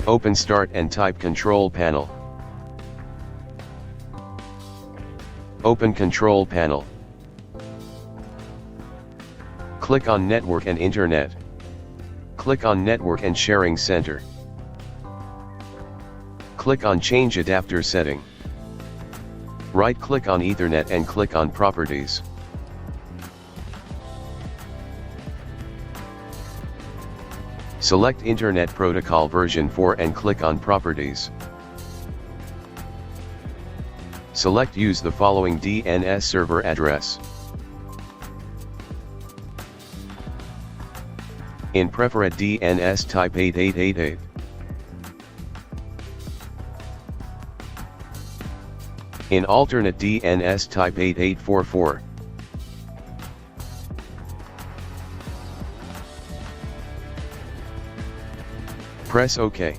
Open Start and type Control Panel. Open Control Panel. Click on Network and Internet. Click on Network and Sharing Center. Click on Change Adapter Setting. Right-click on Ethernet and click on Properties. Select Internet Protocol version 4 and click on Properties. Select Use the following DNS server address. In preferred DNS type 8888. In alternate DNS type 8844. Press OK.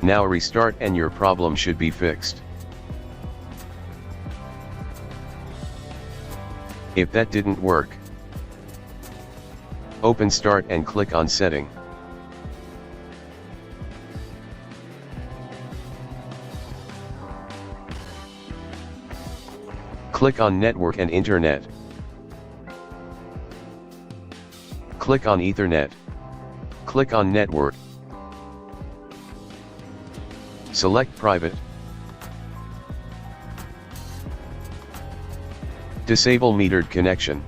Now restart and your problem should be fixed. If that didn't work, open Start and click on Setting. Click on Network and Internet. Click on Ethernet. Click on Network. Select Private. Disable metered connection.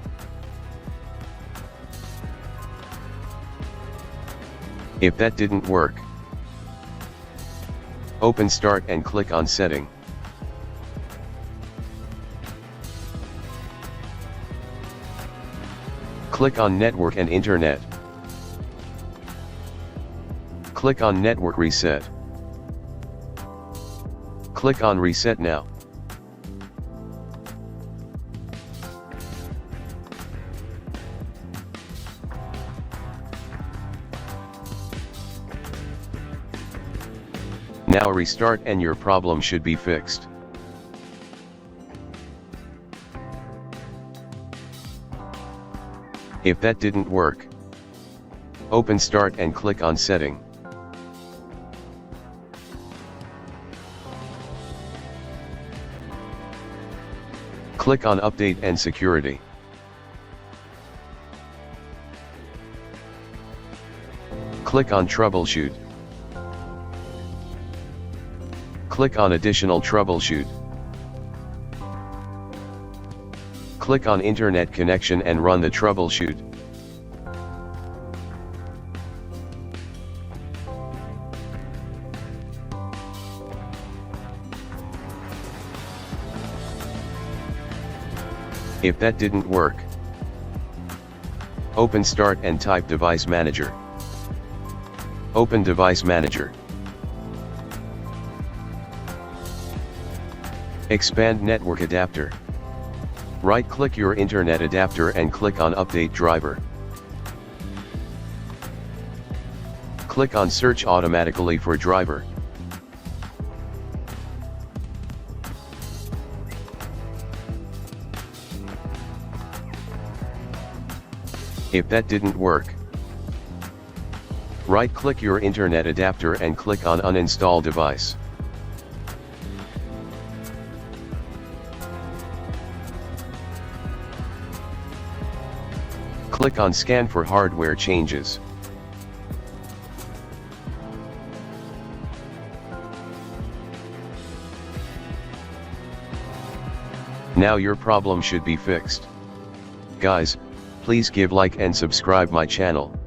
If that didn't work, open Start and click on Setting. Click on Network and Internet. Click on Network Reset. Click on Reset Now. Now restart and your problem should be fixed. If that didn't work, open Start and click on Setting. Click on Update and Security. Click on Troubleshoot. Click on Additional Troubleshoot. Click on Internet Connection and run the troubleshoot. If that didn't work, open Start and type Device Manager. Open Device Manager. Expand Network Adapter. Right-click your Internet adapter and click on Update Driver. Click on Search automatically for driver. If that didn't work, right-click your Internet adapter and click on Uninstall Device. Click on Scan for hardware changes. Now your problem should be fixed. Guys, please give like and subscribe my channel.